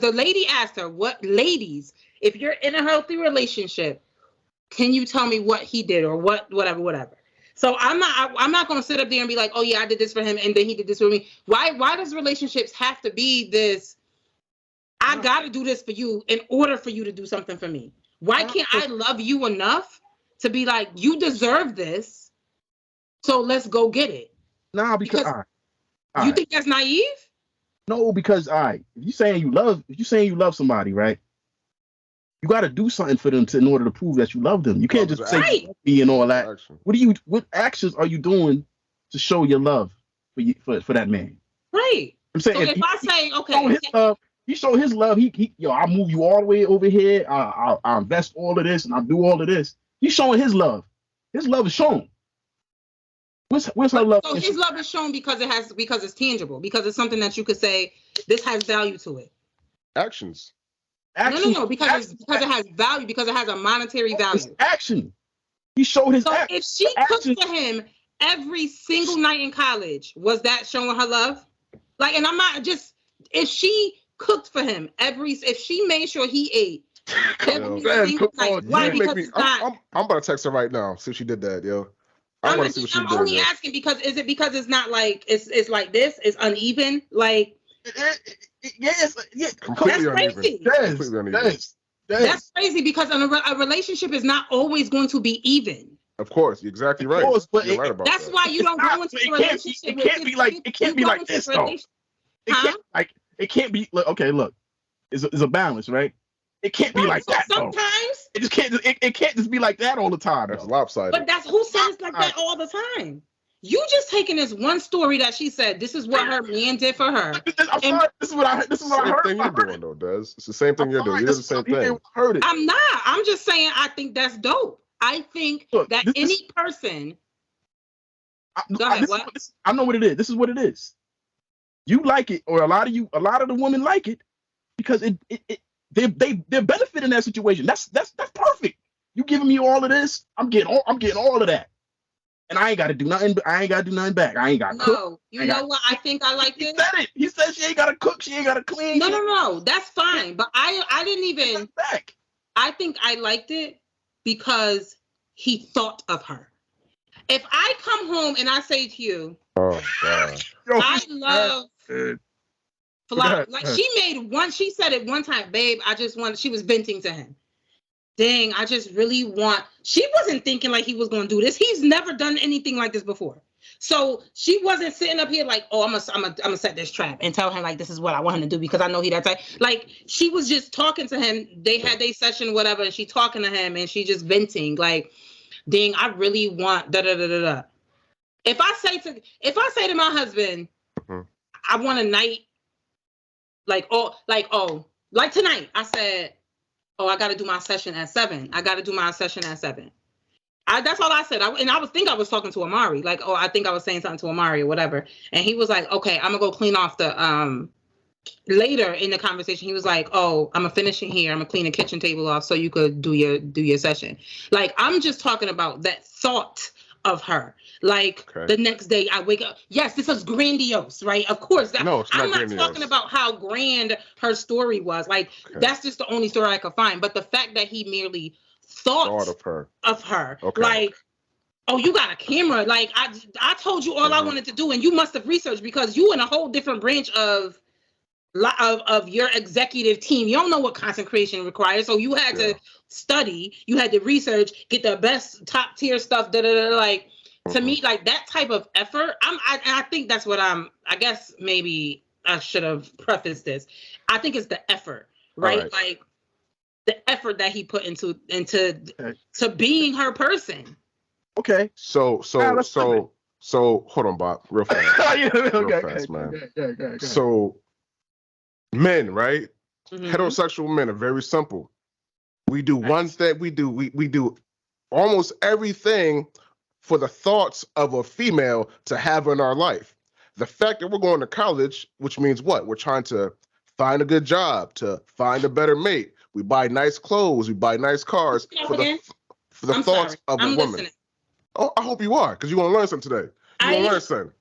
the lady asked her, "What ladies? If you're in a healthy relationship, can you tell me what he did or whatever?" So I'm not going to sit up there and be like, "Oh yeah, I did this for him and then he did this for me." Why does relationships have to be this? I got to do this for you in order for you to do something for me. Why can't I love you enough to be like, you deserve this, so let's go get it? Nah, because you think that's naive? No, because if you saying you love somebody, right? You got to do something for them in order to prove that you love them. You can't just say you love me and all that. What actions are you doing to show your love for that man? Right. I'm saying, so if I say, okay, he showed his love. I'll move you all the way over here. I'll invest all of this and I'll do all of this. He's showing his love. His love is shown. What's her love? So his love is shown because it's tangible, because it's something that you could say this has value to it. Actions. No, because it has value, because it has a monetary value. It's action. He showed his action. So if she cooked for him every single night in college, was that showing her love? Like, and I'm not just, if she cooked for him if she made sure he ate every single night, why? Because it's not. I'm about to text her right now, see if she did that, yo. I'm only asking because it's not like it's like this, it's uneven, like. Yes, that's crazy. That's crazy because a relationship is not always going to be even. Of course, you're exactly right. But you're right about that's why you don't go into a relationship. It can't be like this though. It can't be. Okay, look, it's a balance, right? It can't be like that. Sometimes it just can't. It can't just be like that all the time. That's lopsided. But that's who says like that all the time. You just taking this one story that she said, this is what her man did for her. I'm sorry, this is what I heard. Same thing you're doing, though, Des. It's the same thing you're doing. You did the same thing. I'm not. I'm just saying I think that's dope. I think that any person. Go ahead, I know what it is. This is what it is. You like it, or a lot of the women like it because they're benefiting that situation. That's perfect. You giving me all of this, I'm getting all of that. And I ain't got to do nothing. I ain't got to do nothing back. I ain't got to cook. No, you know what? I think I like this. He said it. He said she ain't got to cook. She ain't got to clean. No. That's fine. But I didn't even. Back. I think I liked it because he thought of her. If I come home and I say to you, oh God, I love flowers. Like she said it one time, babe. She was venting to him. Dang, I just really want. She wasn't thinking like he was going to do this. He's never done anything like this before. So she wasn't sitting up here like, oh, I'm gonna set this trap and tell him like this is what I want him to do because I know he that type. Like she was just talking to him. They had their session, whatever, and she talking to him and she just venting like, dang, I really want da da da da da. If I say to my husband, I want a night like tonight, I said, oh, I got to do my session at 7. That's all I said. I was talking to Amari. Like, oh, I think I was saying something to Amari or whatever. And he was like, okay, I'm going to go clean off the, later in the conversation, he was like, oh, I'm going to finish it here. I'm going to clean the kitchen table off so you could do your session. Like, I'm just talking about that thought of her. Like the next day I wake up. Yes, this is grandiose, right? Of course. No, it's not I'm not grandiose. talking about how grand her story was. Like that's just the only story I could find. But the fact that he merely thought of her. Okay. Like, oh, you got a camera. Like I told you all I wanted to do, and you must have researched because you in a whole different branch of your executive team. You don't know what content creation requires, so you had to study, you had to research, get the best top tier stuff. Like to me, like that type of effort. I think that's what I guess maybe I should have prefaced this. I think it's the effort, right? Like the effort that he put into to being her person. Okay. So hold on, Bob, real fast. Real fast, man. Okay. So men, right? Heterosexual men are very simple. We do one thing. We do almost everything for the thoughts of a female to have in our life. The fact that we're going to college, which means what? We're trying to find a good job, to find a better mate. We buy nice clothes. We buy nice cars for the thoughts of a woman. Listening. Oh, I hope you are, because you want to learn something today. You want to learn something.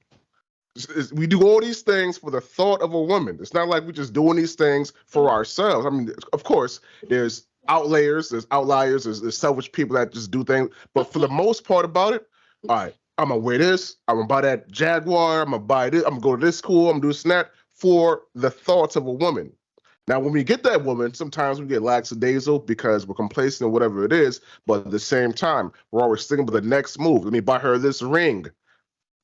We do all these things for the thought of a woman. It's not like we're just doing these things for ourselves. I mean, of course, there's outliers, there's selfish people that just do things. But for the most part about it, all right, I'm gonna wear this, I'm gonna buy that Jaguar, I'm gonna buy this, I'm gonna go to this school, I'm gonna do this and that for the thoughts of a woman. Now, when we get that woman, sometimes we get lackadaisical because we're complacent or whatever it is. But at the same time, we're always thinking about the next move. Let me buy her this ring.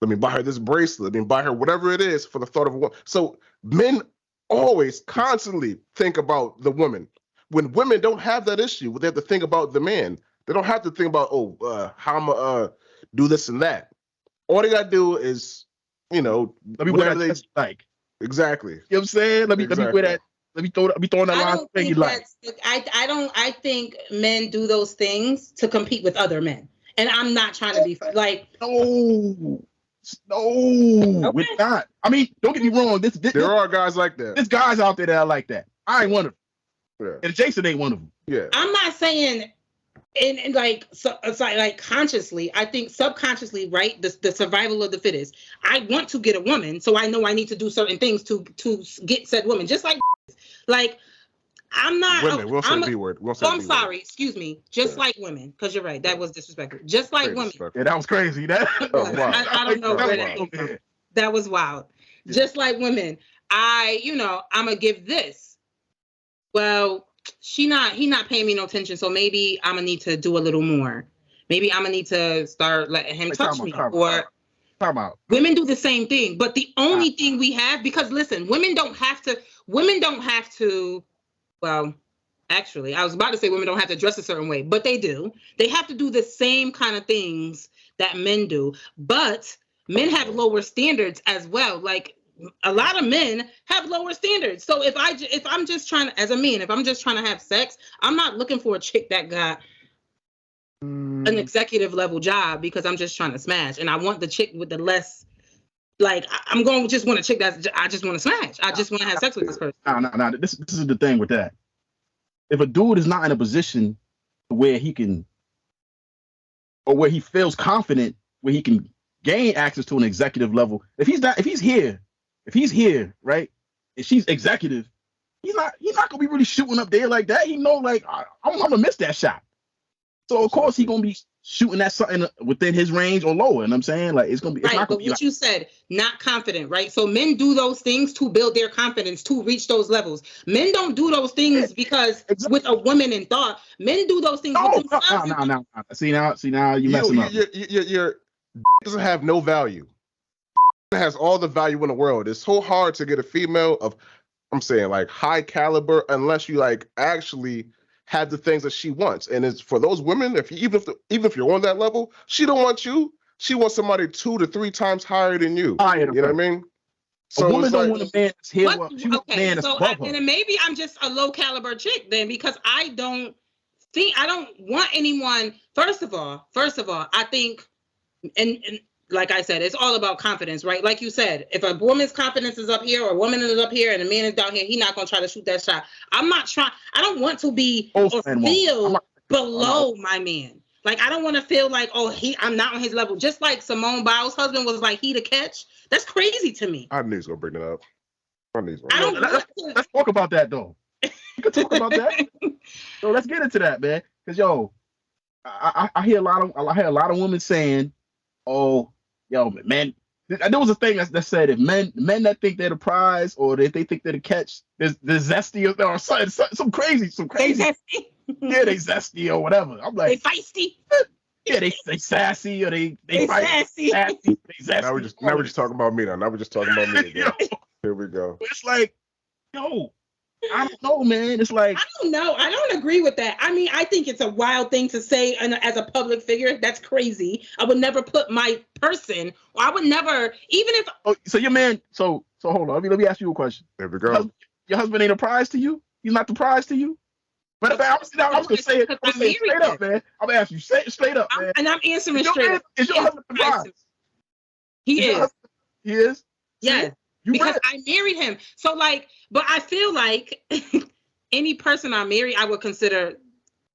Let me buy her this bracelet. Let me buy her whatever it is for the thought of a woman. So men always constantly think about the woman. When women don't have that issue, they have to think about the man. They don't have to think about, how I'm going to do this and that. All they got to do is, let me wear that like. Exactly. You know what I'm saying? Let me wear that. Let me throwing that line thing you like. I think men do those things to compete with other men. And I'm not trying to be like, no, okay. We're not. I mean, don't get me wrong. There are guys like that. There's guys out there that are like that. I ain't one of them. Yeah. And Jason ain't one of them. Yeah. I'm not saying, and like, so it's like consciously, I think subconsciously, right? The survival of the fittest. I want to get a woman, so I know I need to do certain things to get said woman. Just like I'm not. Women, we'll say the B word. I'm sorry, excuse me. Just like women, because you're right. That was disrespectful. Just like women. Yeah, that was crazy. Wow. I don't know. That was wild. Yeah. Just like women, I'm gonna give this. Well, he not paying me no attention, so maybe I'm gonna need to do a little more. Maybe I'm gonna need to start letting him touch me. Women do the same thing, but the only thing we have, because listen, women don't have to. Well, actually, I was about to say women don't have to dress a certain way, but they do. They have to do the same kind of things that men do, but men have lower standards as well. Like a lot of men have lower standards. So if I'm just trying to, as a man, if I'm just trying to have sex, I'm not looking for a chick that got an executive level job because I'm just trying to smash. And I want the chick with the less, like, I'm going to just want a chick I just want to smash. I just want to have sex with this person. No. This is the thing with that. If a dude is not in a position where he can, or where he feels confident, where he can gain access to an executive level, if he's here, right, and she's executive, he's not gonna be really shooting up there like that. He know, like, I'm gonna miss that shot. So of course he's gonna be shooting at something within his range or lower. And I'm saying, like, it's gonna be right. But what you said, not confident, right? So men do those things to build their confidence, to reach those levels. Men don't do those things because with a woman in thought. Men do those things with themselves. No. See now you messing up. Your doesn't have no value. It has all the value in the world. It's so hard to get a female of, I'm saying, like, high caliber unless you like actually have the things that she wants. And it's for those women, even if you're on that level, she don't want you. She wants somebody 2 to 3 times higher than you. You know what I mean? So a woman don't want a man that's here. She wants a man that's above her. And then maybe I'm just a low caliber chick then, because I don't want anyone. First of all, I think, and like I said, it's all about confidence, right? Like you said, if a woman's confidence is up here or a woman is up here and a man is down here, he's not going to try to shoot that shot. I don't want to be or feel below my man. Like, I don't want to feel like, I'm not on his level. Just like Simone Biles' husband was like, he the catch. That's crazy to me. I knew he was going to bring it up. Let's talk about that, though. We can talk about that. So let's get into that, man. Because, I hear a lot of women saying, man, there was a thing that said if men that think they're the prize or if they think they're the catch, they're zesty or some crazy. Yeah, they zesty or whatever. I'm like, they feisty. Yeah, they sassy or they sassy. They zesty. Now we're just talking about me now. Now we're just talking about me again. Here we go. It's like, I don't know, man. It's like, I don't know. I don't agree with that. I mean, I think it's a wild thing to say as a public figure. That's crazy. I would never put my person, or I would never, even if. Oh, so your man. So hold on. Let me ask you a question. There we go. Your husband ain't a prize to you? He's not the prize to you? But I'm gonna say it straight up, man. I'm gonna ask you straight up, man. And I'm answering straight up. Is your husband the prize? He is. He is? Yes. Because I married him. So, like, but I feel like any person I marry, I would consider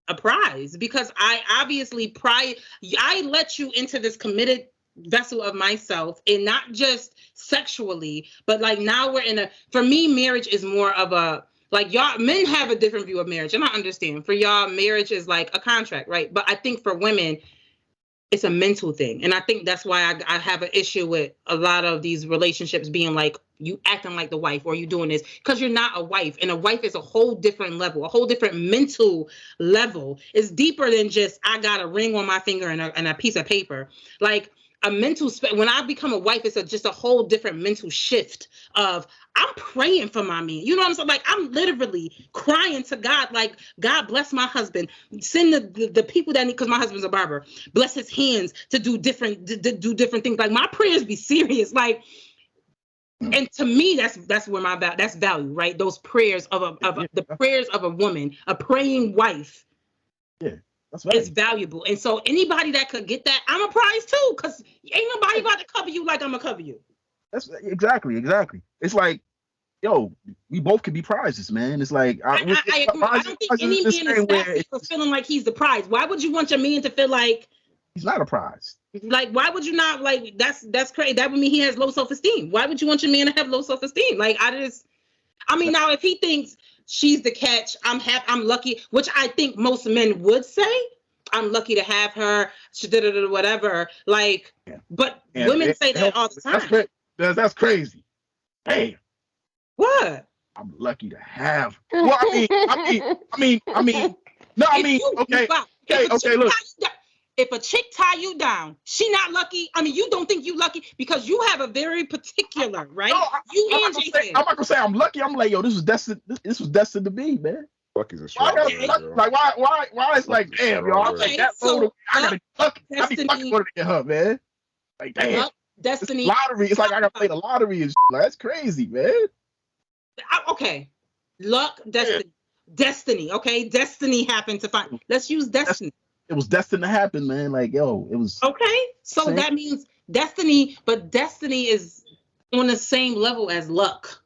a prize, because I obviously I let you into this committed vessel of myself, and not just sexually, but like now we're in a, for me, marriage is more of a, like y'all men have a different view of marriage, and I understand. For y'all, marriage is like a contract, right? But I think for women, it's a mental thing. And I think that's why I have an issue with a lot of these relationships being like, you acting like the wife, or you doing this, because you're not a wife. And a wife is a whole different level, a whole different mental level. It's deeper than just, I got a ring on my finger and a piece of paper. Like a mental, when I become a wife, it's just a whole different mental shift of, I'm praying for my man. You know what I'm saying? Like, I'm literally crying to God, like, God bless my husband. Send the people that need, because my husband's a barber. Bless his hands to do different things. Like, my prayers be serious. Like, and to me, that's where that's value, right? Those prayers the prayers of a woman, a praying wife. Yeah. It's valuable. And so anybody that could get that, I'm a prize too, because ain't nobody about to cover you like I'm gonna cover you. That's exactly. It's like, yo, we both could be prizes, man. It's like I agree. I don't think any man is sassy for feeling like he's the prize. Why would you want your man to feel like he's not a prize? Like, why would you not, like, that's crazy. That would mean he has low self-esteem. Why would you want your man to have low self-esteem? Like, now if he thinks she's the catch, I'm lucky, which I think most men would say, I'm lucky to have her, whatever. Like, but women say that all the time. That's crazy. Hey, what? I'm lucky to have. Well, I mean. No, okay. Look. If a chick tie you down, she not lucky. I mean, you don't think you lucky because you have a very particular, right? I'm not gonna say I'm lucky. I'm like, yo, this was destined to be, man. Lucky's a strong word, like, why it's like, damn, yo, I'm like that photo. I gotta lucky. I be lucky to get her, man. Like, damn, destiny. Lottery. It's like I gotta play the lottery and shit. Like, that's crazy, man. Okay, luck, destiny. Okay, destiny happened to find. Let's use destiny. It was destined to happen, man. Like, yo, it was. Okay, so that means destiny, but destiny is on the same level as luck.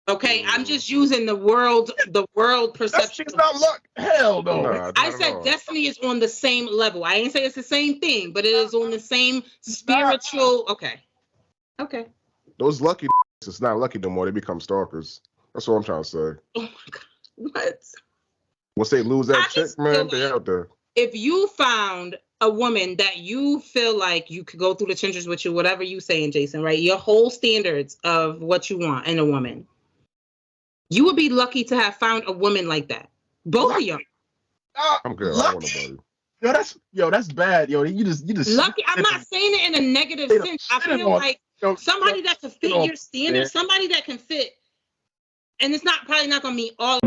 Okay, I'm just using the world perception. It's not luck. Hell no. I said destiny is on the same level. I ain't say it's the same thing, but it is on the same spiritual. Okay. Those lucky, it's not lucky no more. They become stalkers. That's what I'm trying to say. Oh my God, what? Once they lose that chick, man, they out there. If you found a woman that you feel like you could go through the trenches with you, whatever you saying, Jason, right? Your whole standards of what you want in a woman, you would be lucky to have found a woman like that. Both of y'all. I'm good. I want nobody. That's bad. You just lucky. I'm not saying it in a negative sense. I feel like somebody that can fit your standards, somebody that can fit, and it's probably not gonna meet all.